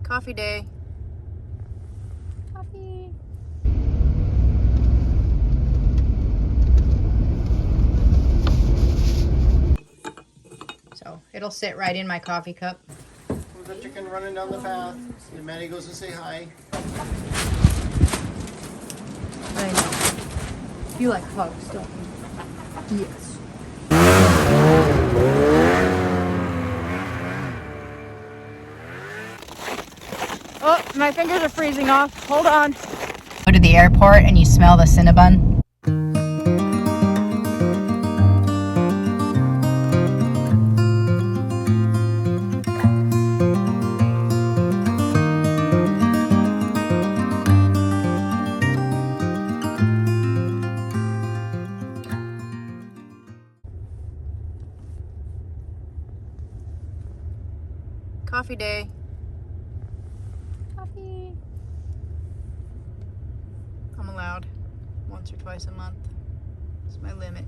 Coffee day. Coffee. So it'll sit right in my coffee cup. We've got chicken running down the path. And Maddie goes to say hi. I know. You like hugs, don't you? Yes. Oh, my fingers are freezing off. Hold on. Go to the airport and you smell the Cinnabon. Coffee day. Coffee. I'm allowed once or twice a month. It's my limit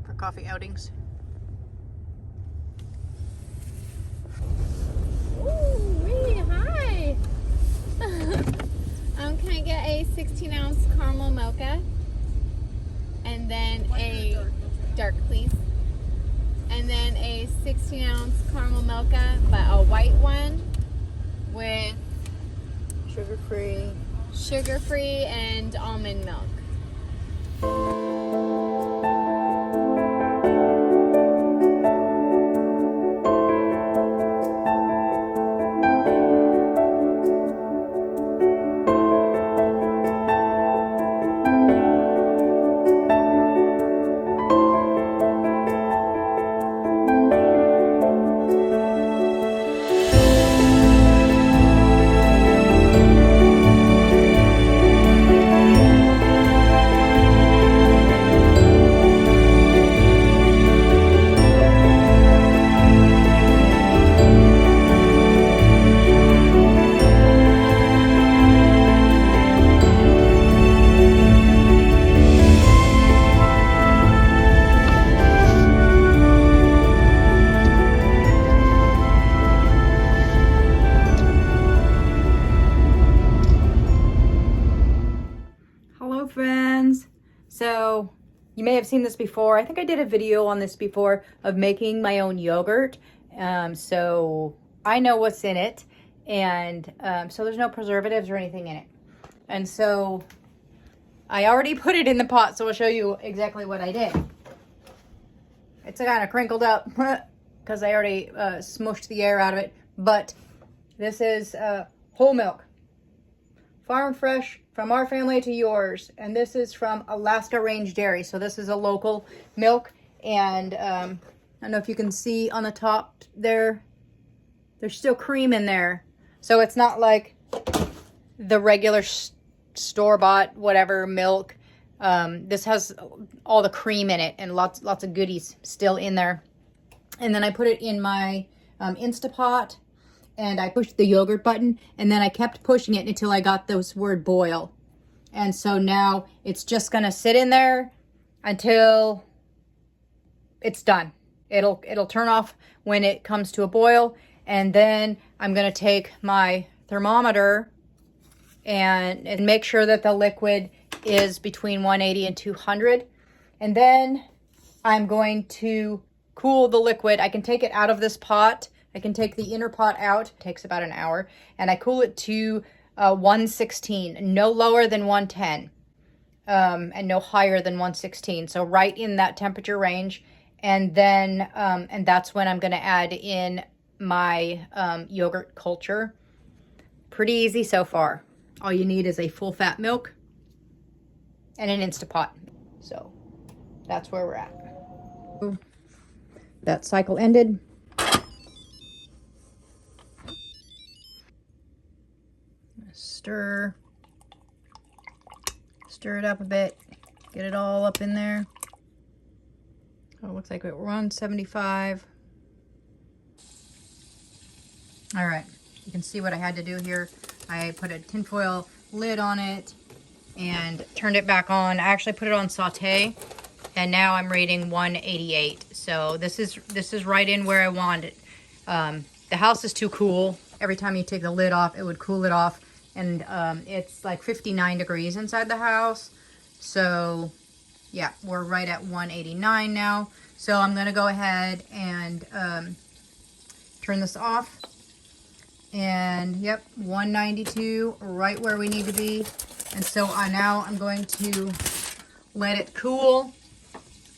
for coffee outings. Ooh, hi. Can I get a 16-ounce caramel mocha? And then a dark, please. And then a 16-ounce caramel mocha, but a white one with sugar-free and almond milk. Friends, so you may have seen this before. I think I did a video on this before of making my own yogurt. So I know what's in it, and so there's no preservatives or anything in it. And so I already put it in the pot, so I'll show you exactly what I did. It's kind of crinkled up because I already smushed the air out of it, but this is whole milk. Farm fresh, from our family to yours. And this is from Alaska Range Dairy. So this is a local milk. And I don't know if you can see on the top there, there's still cream in there. So it's not like the regular store-bought whatever milk. This has all the cream in it and lots of goodies still in there. And then I put it in my Instapot. And I pushed the yogurt button, and then I kept pushing it until I got this word boil. And so now it's just gonna sit in there until it's done. It'll turn off when it comes to a boil, and then I'm gonna take my thermometer and make sure that the liquid is between 180 and 200. And then I'm going to cool the liquid. I can take it out of this pot. I can take the inner pot out. It takes about an hour. And I cool it to 116. No lower than 110. And no higher than 116. So right in that temperature range. And then, and that's when I'm going to add in my yogurt culture. Pretty easy so far. All you need is a full fat milk and an Instapot. So that's where we're at. That cycle ended. Stir it up a bit, get it all up in there. Oh, it looks like we're on 75. All right, you can see what I had to do here. I put a tinfoil lid on it and turned it back on. I actually put it on saute, and now I'm rating 188. So this is right in where I want it. the house is too cool. Every time you take the lid off, it would cool it off. And it's like 59 degrees inside the house. So yeah, we're right at 189 now. So I'm gonna go ahead and turn this off. And yep, 192, right where we need to be. And so now I'm going to let it cool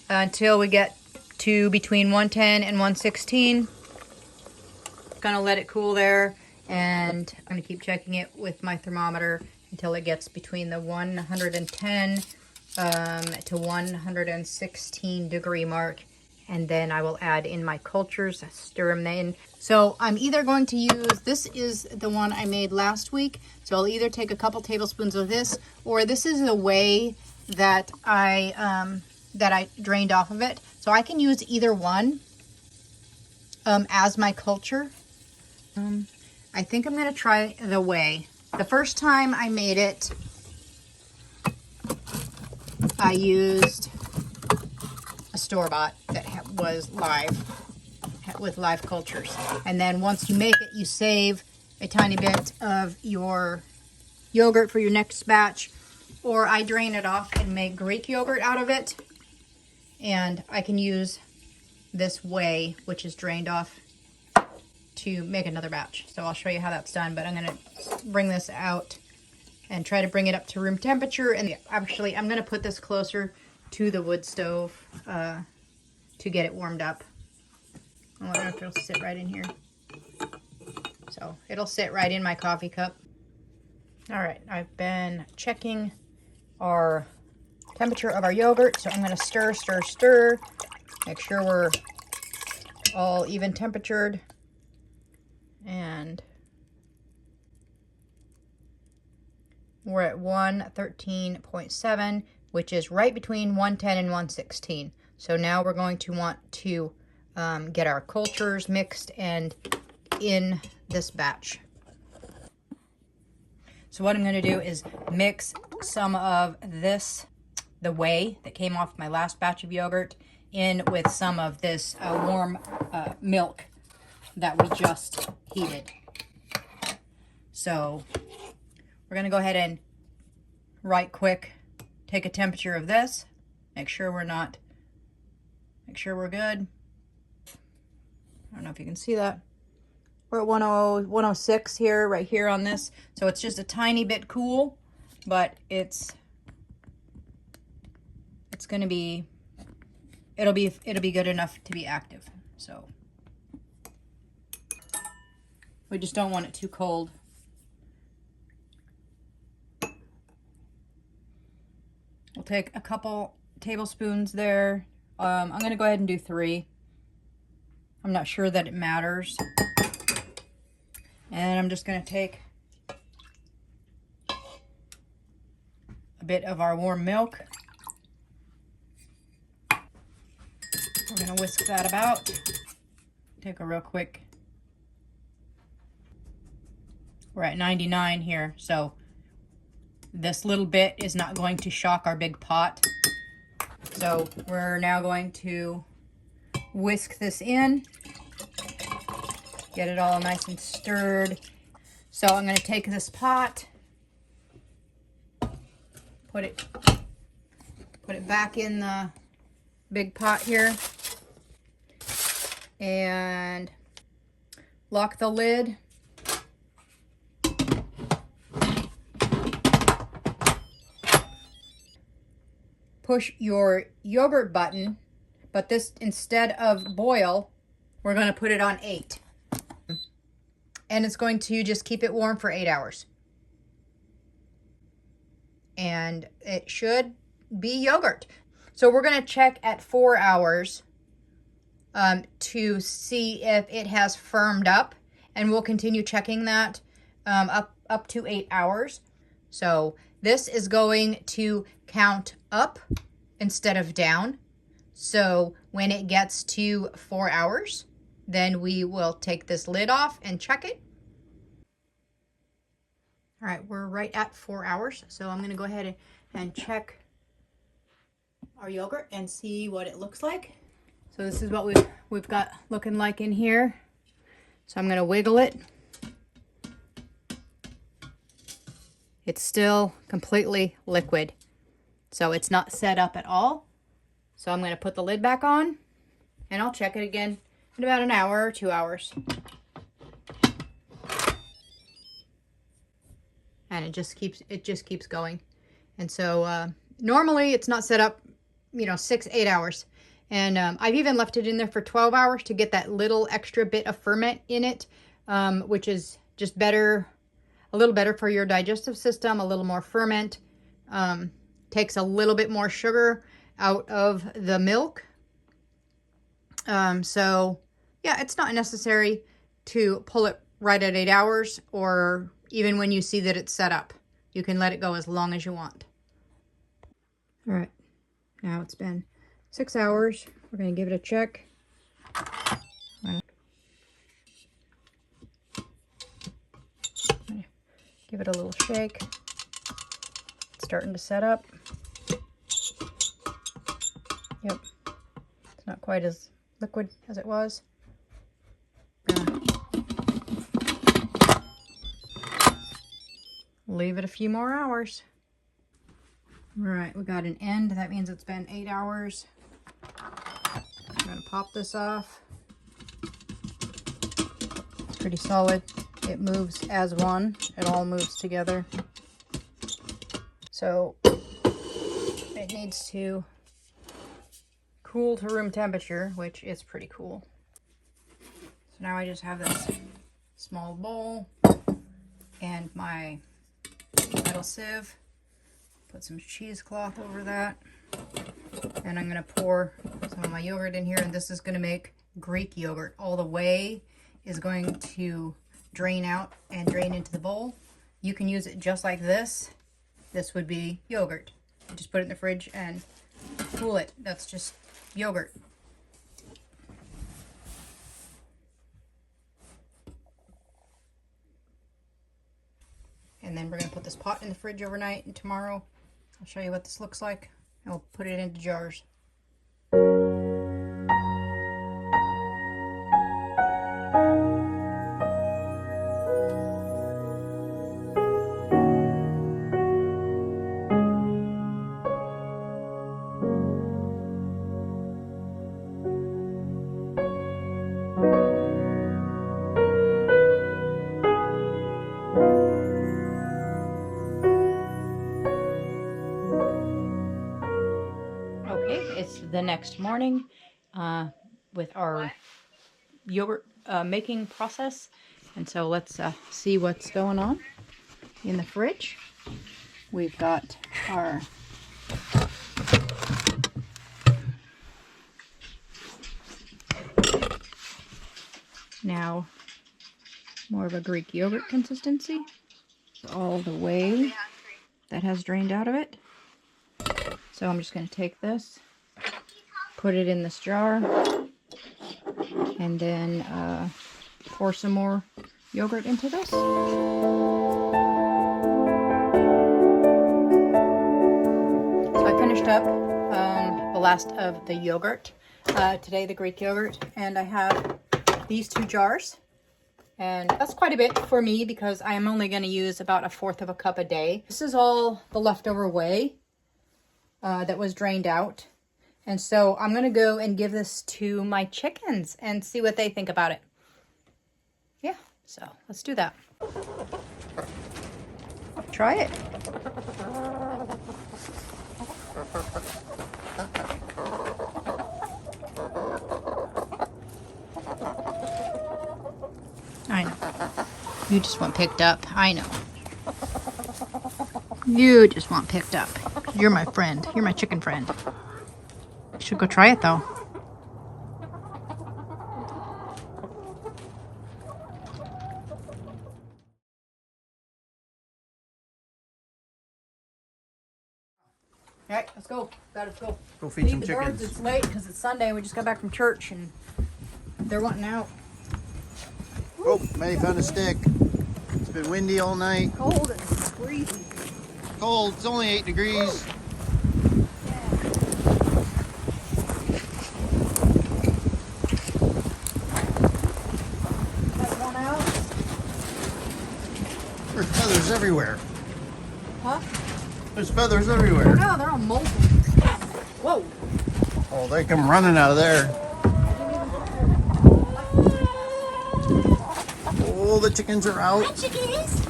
until we get to between 110 and 116. Gonna let it cool there, and I'm gonna keep checking it with my thermometer until it gets between the 110 to 116 degree mark, and then I will add in my cultures, stir them in. So I'm either going to use, this is the one I made last week, so I'll either take a couple tablespoons of this, or this is the whey that I drained off of it. So I can use either one as my culture. I think I'm gonna try the whey. The first time I made it, I used a store-bought that was live, with live cultures. And then once you make it, you save a tiny bit of your yogurt for your next batch, or I drain it off and make Greek yogurt out of it. And I can use this whey, which is drained off, to make another batch. So I'll show you how that's done, but I'm gonna bring this out and try to bring it up to room temperature. And actually, I'm gonna put this closer to the wood stove to get it warmed up. I wonder if it'll sit right in here. So it'll sit right in my coffee cup. All right, I've been checking our temperature of our yogurt. So I'm gonna stir, stir, stir. Make sure we're all even temperatured. And we're at 113.7, which is right between 110 and 116. So now we're going to want to get our cultures mixed and in this batch. So what I'm going to do is mix some of this, the whey that came off my last batch of yogurt, in with some of this warm milk that we just heated. So we're gonna go ahead and right quick take a temperature of this, make sure we're good. I don't know if you can see that. We're at 106 here, right here on this. So it's just a tiny bit cool, but it'll be good enough to be active. So we just don't want it too cold. We'll take a couple tablespoons there. I'm going to go ahead and do 3. I'm not sure that it matters. And I'm just going to take a bit of our warm milk. We're going to whisk that about. Take a real quick. We're at 99 here, so this little bit is not going to shock our big pot. So we're now going to whisk this in, get it all nice and stirred. So I'm going to take this pot, put it back in the big pot here, and lock the lid. Push your yogurt button, but this, instead of boil, we're going to put it on 8. And it's going to just keep it warm for 8 hours. And it should be yogurt. So we're going to check at 4 hours to see if it has firmed up. And we'll continue checking that up to 8 hours. So this is going to count up instead of down. So when it gets to 4 hours, then we will take this lid off and check it. All right, we're right at 4 hours. So I'm gonna go ahead and check our yogurt and see what it looks like. So this is what we've got looking like in here. So I'm going to wiggle it. It's still completely liquid. So it's not set up at all. So I'm going to put the lid back on and I'll check it again in about an hour or 2 hours. And it just keeps going. And so normally it's not set up, 6-8 hours. And I've even left it in there for 12 hours to get that little extra bit of ferment in it, which is just better, a little better for your digestive system, a little more ferment, takes a little bit more sugar out of the milk. So yeah, it's not necessary to pull it right at 8 hours, or even when you see that it's set up. You can let it go as long as you want. All right, now it's been 6 hours. We're going to give it a check. Give it a little shake. It's starting to set up. Yep. It's not quite as liquid as it was. Leave it a few more hours. All right, we got an end. That means it's been 8 hours. I'm gonna pop this off. It's pretty solid. It moves as one. It all moves together. So it needs to cool to room temperature, which is pretty cool. So now I just have this small bowl and my metal sieve. Put some cheesecloth over that. And I'm going to pour some of my yogurt in here. And this is going to make Greek yogurt. All the whey is going to drain out and drain into the bowl. You can use it just like this. This would be yogurt. You just put it in the fridge and cool it. That's just yogurt. And then we're going to put this pot in the fridge overnight, and tomorrow I'll show you what this looks like. I'll put it into jars. It's the next morning with our yogurt making process, and so let's see what's going on in the fridge. We've got our now more of a Greek yogurt consistency. All the whey that has drained out of it. So I'm just going to take this, put it in this jar, and then pour some more yogurt into this. So I finished up the last of the yogurt, today the Greek yogurt, and I have these 2 jars. And that's quite a bit for me because I am only going to use about 1/4 of a cup a day. This is all the leftover whey that was drained out. And so I'm going to go and give this to my chickens and see what they think about it. Yeah, so let's do that. Try it. I know. You just want picked up. I know. You just want picked up. You're my friend. You're my chicken friend. You should go try it, though. All right, let's go. Gotta go. Go feed some the chickens. birds. It's late because it's Sunday and we just got back from church and they're wanting out. Oh, Maddie found a stick. It's been windy all night. Cold and freezing. Cold. It's only 8 degrees. There's feathers everywhere. Huh? There's feathers everywhere. No, they're all molten. Whoa. Oh, they come running out of there. Oh, the chickens are out. Hi, chickies.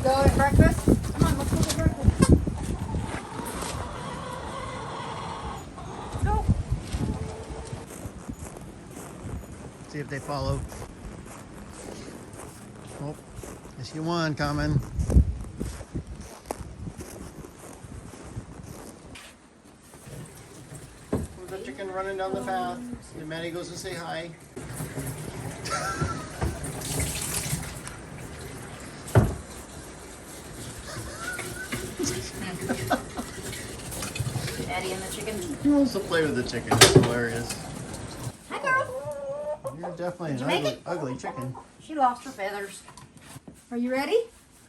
Go at breakfast. Come on, let's go to breakfast. Let's go. See if they follow. Oh, I see one coming. There's a chicken running down the path. And Maddie goes to say hi. Daddy and the chicken. He wants to play with the chicken. It's hilarious. Hi, girl. You're definitely Did you an make it? ugly chicken. She lost her feathers. Are you ready?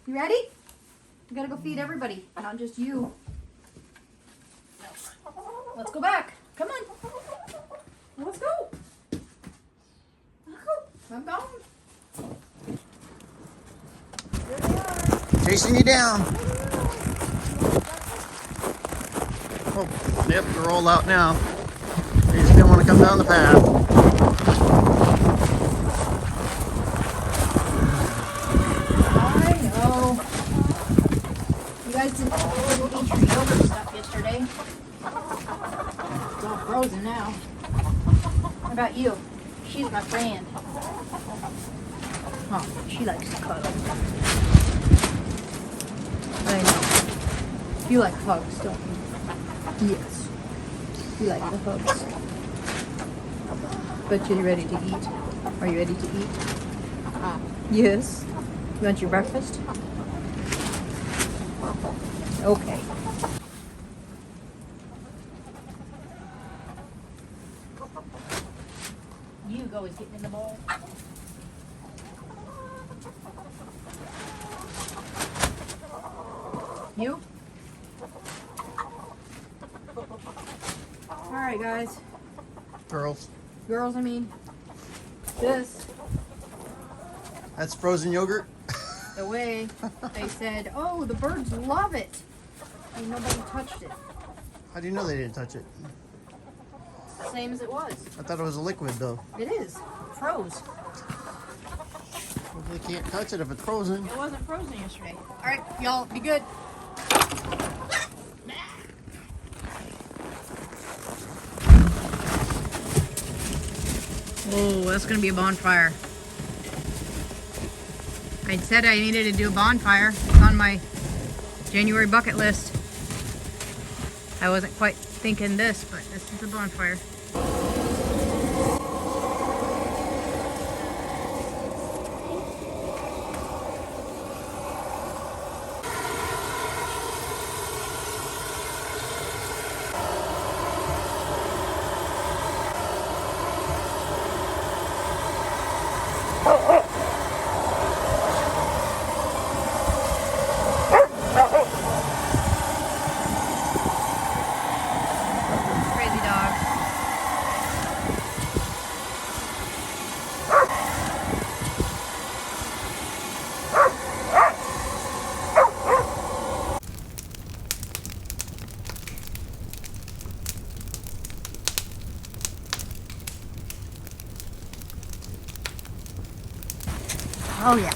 You ready? You gotta go feed everybody, not just you. Let's go back. Come on. Let's go. Let's go. I'm gone. There they are. Chasing you down. Oh, yep, they're all out now. They just didn't want to come down the path. I know. You guys didn't eat your yogurt stuff yesterday. It's all frozen now. What about you? She's my friend. Oh, she likes to cuddle. I know. You like hugs, don't you? Yes. You like the hugs. But you're ready to eat. Are you ready to eat? Yes. You want your breakfast? Okay. You always getting in the bowl. You? Alright, guys. Girls, Girls, I mean. This, that's frozen yogurt. the way they said, oh, the birds love it. And nobody touched it. How do you know they didn't touch it? Same as it was. I thought it was a liquid though. It is. Froze. Well, they can't touch it if it's frozen. It wasn't frozen yesterday. Alright, y'all, be good. Oh, that's gonna be a bonfire. I said I needed to do a bonfire. It's on my January bucket list. I wasn't quite thinking this, but this is a bonfire. Crazy dog. Oh yeah.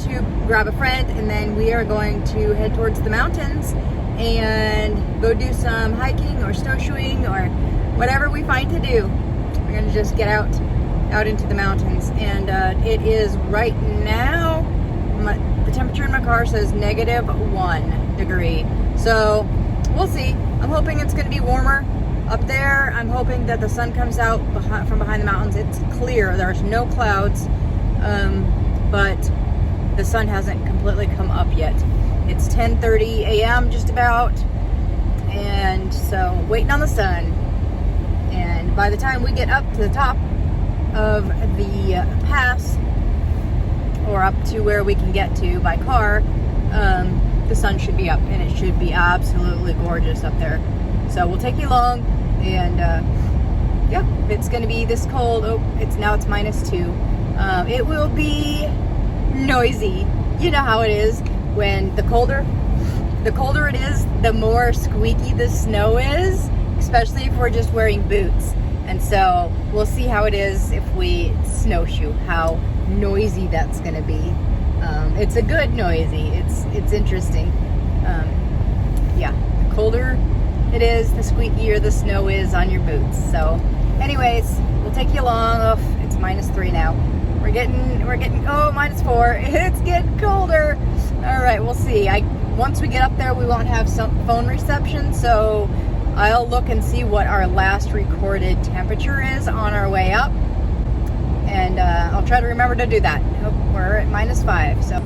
to grab a friend, and then we are going to head towards the mountains and go do some hiking or snowshoeing or whatever we find to do. We're gonna just get out into the mountains, and it is right now, the temperature in my car says -1 degree. So we'll see. I'm hoping it's gonna be warmer up there. I'm hoping that the sun comes out from behind the mountains. It's clear, there's no clouds, but the sun hasn't completely come up yet. It's 10:30 a.m. just about, and so waiting on the sun. And by the time we get up to the top of the pass, or up to where we can get to by car, the sun should be up, and it should be absolutely gorgeous up there. So we'll take you along, and yeah, it's going to be this cold. Oh, it's -2. It will be noisy. You know how it is when the colder it is, the more squeaky the snow is, especially if we're just wearing boots. And so we'll see how it is if we snowshoe, how noisy that's going to be. It's a good noisy. It's interesting. Yeah, the colder it is, the squeakier the snow is on your boots. So anyways, we'll take you along. Oh, it's -3 now. We're getting oh, -4. It's getting colder. All right, we'll see. Once we get up there, we won't have some phone reception, so I'll look and see what our last recorded temperature is on our way up, and I'll try to remember to do that. Oh, we're at -5, so.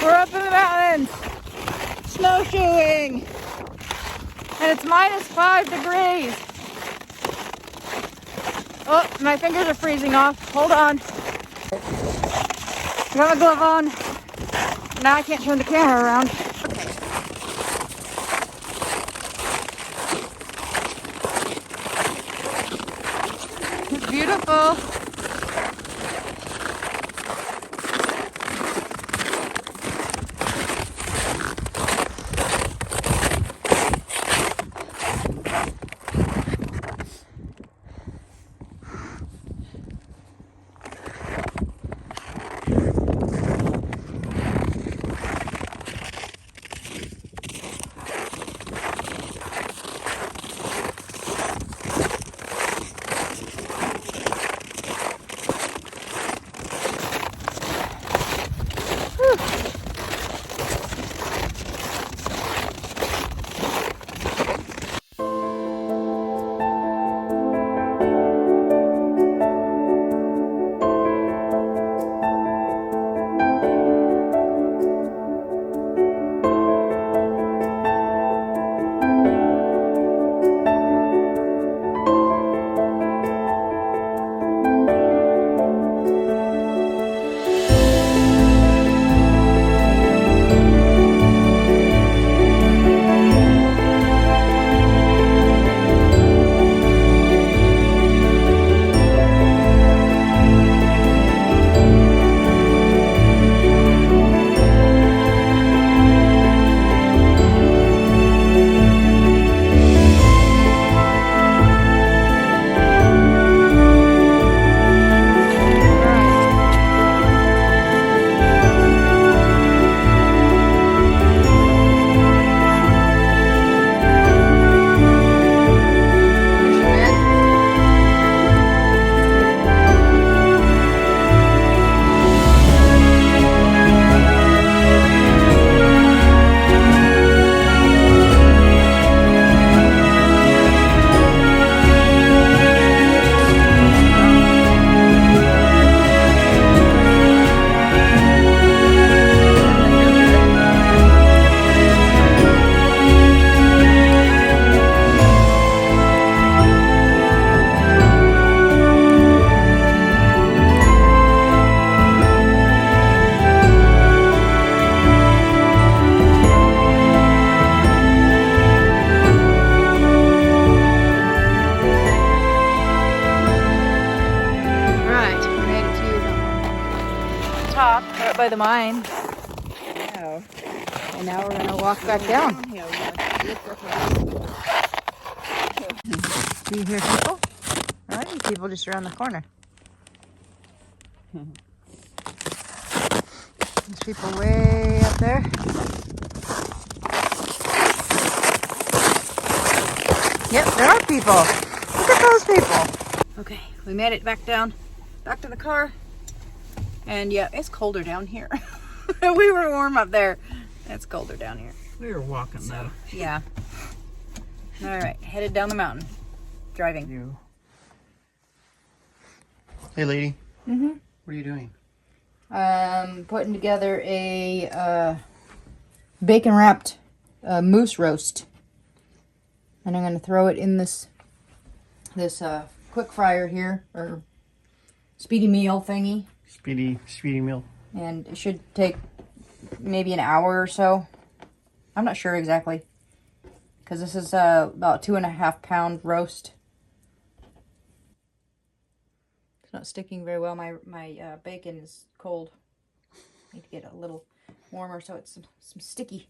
We're up in the mountains, snowshoeing, and it's -5 degrees. Oh, my fingers are freezing off. Hold on. I got my glove on. Now I can't turn the camera around. It's beautiful. the mine. No. And now we're gonna walk back down. Downhill, Do you hear people? I see people just around the corner. There's people way up there. Yep, there are people. Look at those people. Okay, we made it back down, back to the car. And yeah, it's colder down here. We were warm up there. It's colder down here. We were walking though. Yeah. All right, headed down the mountain. Driving. You. Hey, lady. Mm-hmm. What are you doing? Putting together a bacon wrapped moose roast, and I'm gonna throw it in this quick fryer here, or speedy meal thingy, Speedy meal. and it should take maybe an hour or so. I'm not sure exactly, because this is about 2.5 pound roast. It's not sticking very well. My bacon is cold. Need to get it a little warmer so it's some sticky.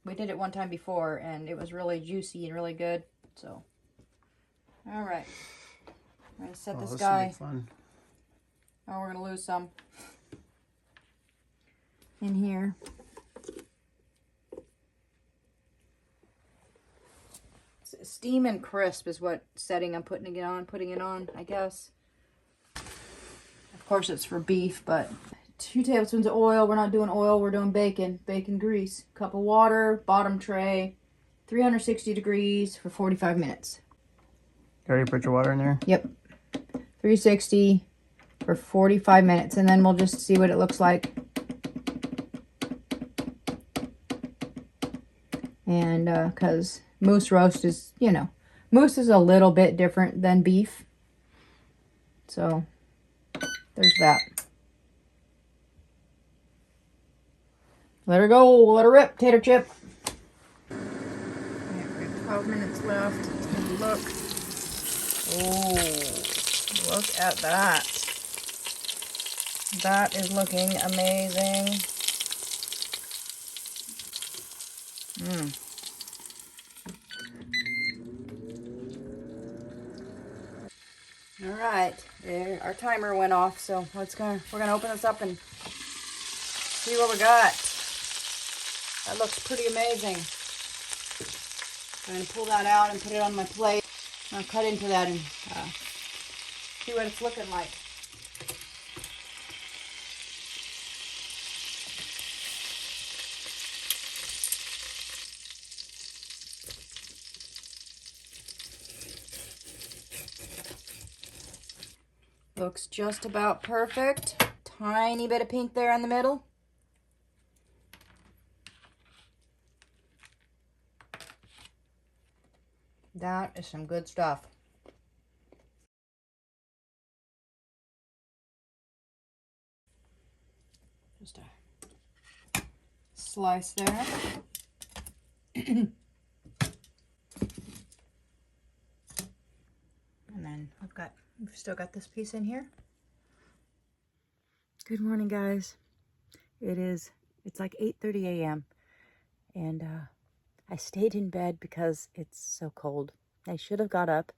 We did it one time before and it was really juicy and really good. So, all right, I'm gonna set this guy. Fun. Oh, we're gonna lose some in here. Steam and crisp is what setting I'm putting it on, I guess. Of course it's for beef, but 2 tablespoons of oil. We're not doing oil, we're doing bacon grease. Cup of water, bottom tray, 360 degrees for 45 minutes. You already put your water in there? Yep. 360 for 45 minutes, and then we'll just see what it looks like. And because moose roast is, you know, moose is a little bit different than beef. So there's that. Let her go, let her rip, tater chip. Yeah, we have 12 minutes left. Let's take a look. Oh, look at that. That is looking amazing. All right, there, our timer went off, so we're gonna open this up and see what we got. That looks pretty amazing. I'm gonna pull that out and put it on my plate. I'll cut into that and see what it's looking like. Looks just about perfect. Tiny bit of pink there in the middle. That is some good stuff. Just a slice there. And then we've still got this piece in here. Good morning, guys. It's like 8:30 a.m. and I stayed in bed because it's so cold. I should have got up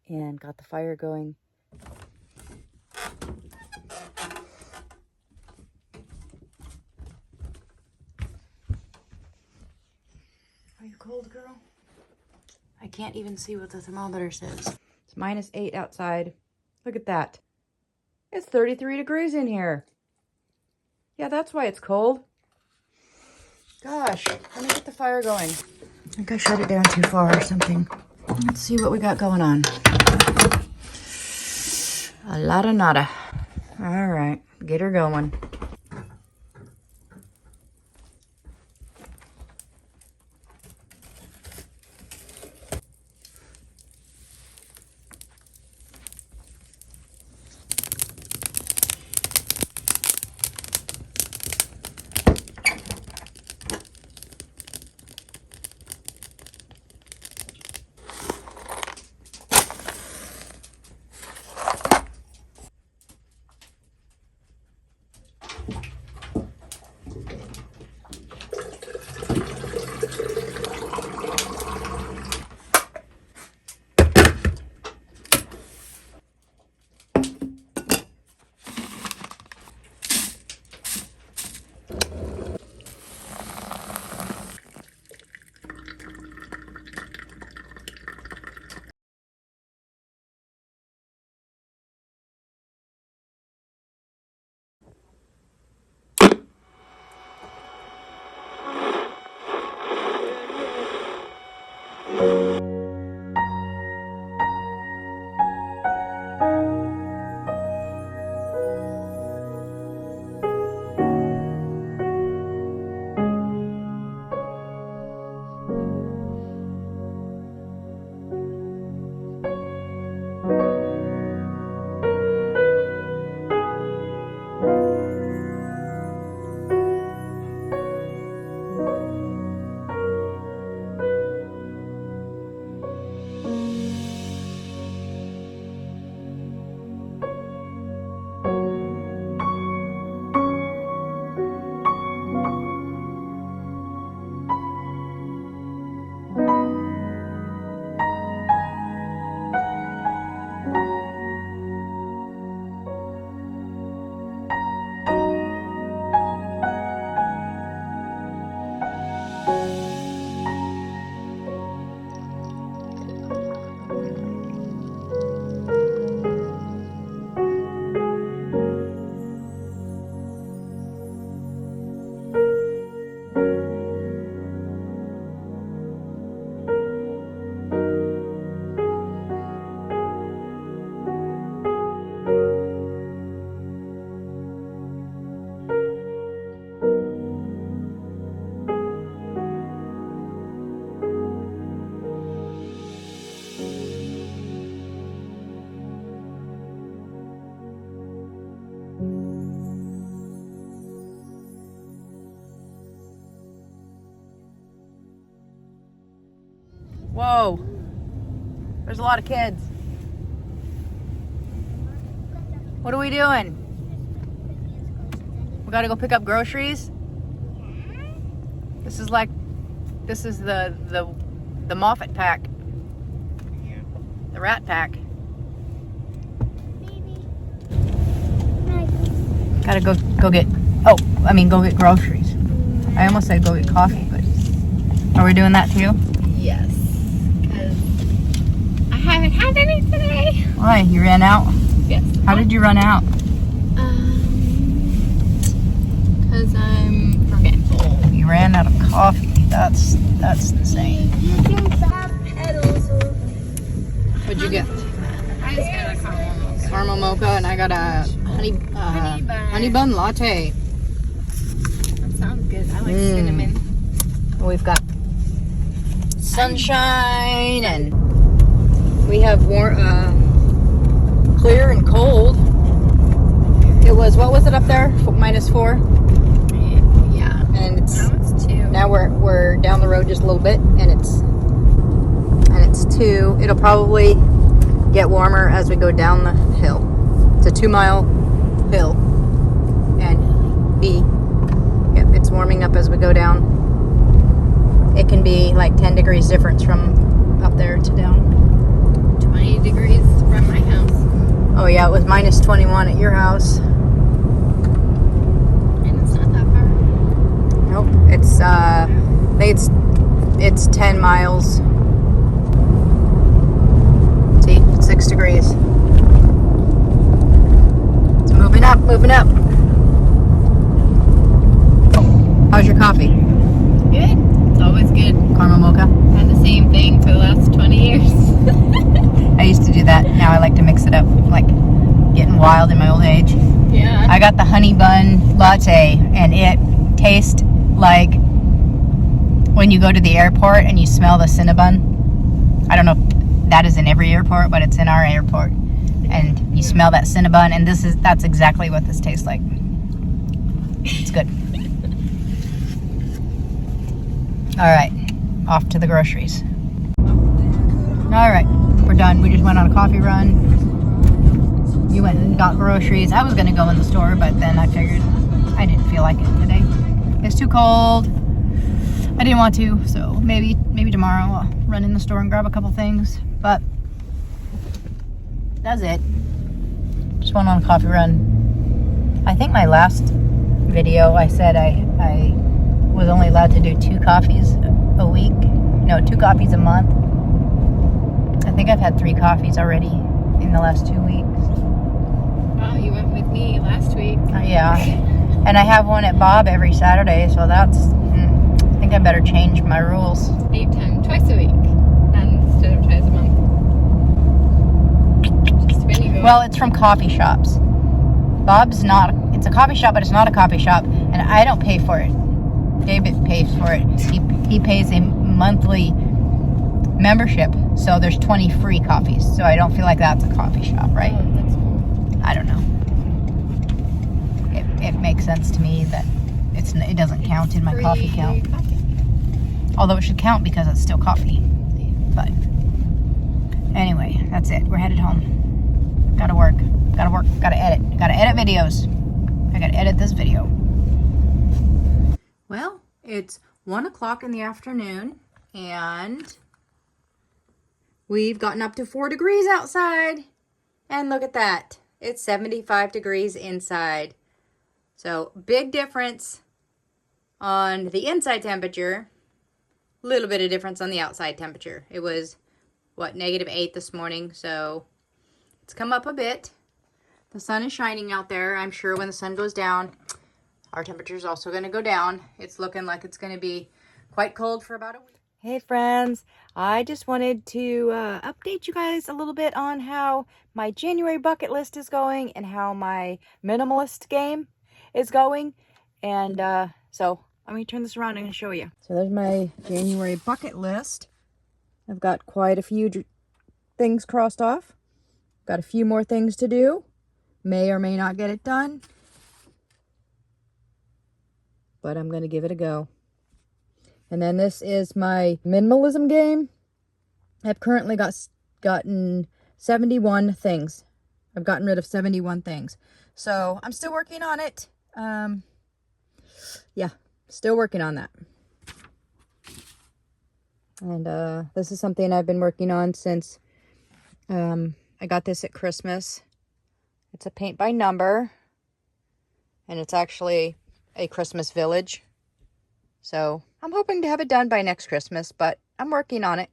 and got the fire going. Are you cold, girl? I can't even see what the thermometer says. It's -8 outside. Look at that. It's 33 degrees in here. Yeah, that's why it's cold. Gosh, let me get the fire going. I think I shut it down too far or something. Let's see what we got going on. A lot of nada. All right, get her going. Whoa. There's a lot of kids. What are we doing? We gotta go pick up groceries? This is the Moffat pack. The rat pack. Gotta go get, go get groceries. I almost said go get coffee, but are we doing that too? Yes. Because I haven't had any today. Why? You ran out? Yes. How did you run out? Because I'm forgetful. You ran out of coffee. That's insane. What'd you get? I just got a caramel mocha. Caramel mocha, and I got a honey bun latte. That sounds good. I like cinnamon. We've got sunshine, and we have clear and cold. It was, what was it up there? -4? Yeah. And Now it's 2. now we're down the road just a little bit, and it's 2. It'll probably get warmer as we go down the hill. It's a 2-mile hill, and it's warming up as we go down. It can be like 10 degrees difference from up there to down. 20 degrees from my house. Oh yeah, it was -21 at your house. And it's not that far. Nope, it's I think it's 10 miles. See, 6 degrees. It's moving up, moving up. How's your coffee? Good. It's always good. Caramel mocha. Had the same thing for the last 20 years. I used to do that. Now I like to mix it up, like getting wild in my old age. Yeah. I got the honey bun latte, and it tastes like when you go to the airport and you smell the Cinnabon. I don't know if that is in every airport, but it's in our airport. And you smell that Cinnabon, and that's exactly what this tastes like. It's good. All right, off to the groceries. All right, we're done. We just went on a coffee run. You went and got groceries. I was gonna go in the store, but then I figured I didn't feel like it today. It's too cold. I didn't want to, so maybe tomorrow I'll run in the store and grab a couple things. But that's it. Just went on a coffee run. I think my last video I said I was only allowed to do 2 coffees a week. No, 2 coffees a month. I think I've had 3 coffees already in the last 2 weeks. Well, you went with me last week. Yeah. And I have one at Bob every Saturday, so I think I better change my rules. 8 times, twice a week, instead of twice a month. Just when you go. Well, it's from coffee shops. Bob's it's a coffee shop, but it's not a coffee shop, and I don't pay for it. David pays for it. He pays a monthly membership, so there's 20 free coffees. So I don't feel like that's a coffee shop, right? Oh, that's cool. I don't know. It makes sense to me that it doesn't count in my coffee count. Coffee. Although it should count because it's still coffee. But anyway, that's it. We're headed home. Gotta work. Gotta edit. Gotta edit videos. I gotta edit this video. Well, it's 1 o'clock in the afternoon, and we've gotten up to 4 degrees outside. And look at that. It's 75 degrees inside. So big difference on the inside temperature. Little bit of difference on the outside temperature. It was, -8 this morning, so it's come up a bit. The sun is shining out there. I'm sure when the sun goes down, our temperature is also going to go down. It's looking like it's going to be quite cold for about a week. Hey friends, I just wanted to update you guys a little bit on how my January bucket list is going and how my minimalist game is going. And so let me turn this around and I'm going to show you. So there's my January bucket list. I've got quite a few things crossed off. Got a few more things to do. May or may not get it done, but I'm going to give it a go. And then this is my minimalism game. I've currently gotten 71 things. I've gotten rid of 71 things. So I'm still working on it. Yeah, still working on that. And this is something I've been working on since I got this at Christmas. It's a paint by number. And it's actually a Christmas village. So I'm hoping to have it done by next Christmas, but I'm working on it.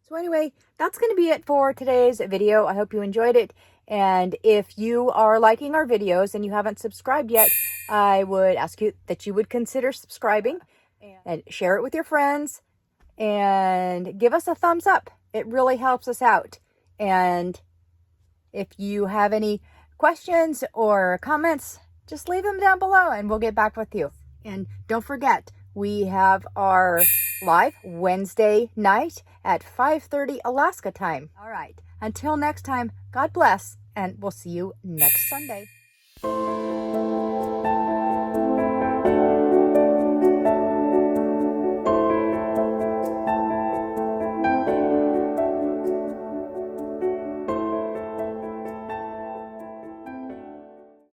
So anyway, that's going to be it for today's video. I hope you enjoyed it. And if you are liking our videos and you haven't subscribed yet, I would ask you that you would consider subscribing and share it with your friends and give us a thumbs up. It really helps us out. And if you have any questions or comments, just leave them down below and we'll get back with you. And don't forget, we have our live Wednesday night at 5:30 Alaska time. All right. Until next time, God bless, and we'll see you next Sunday.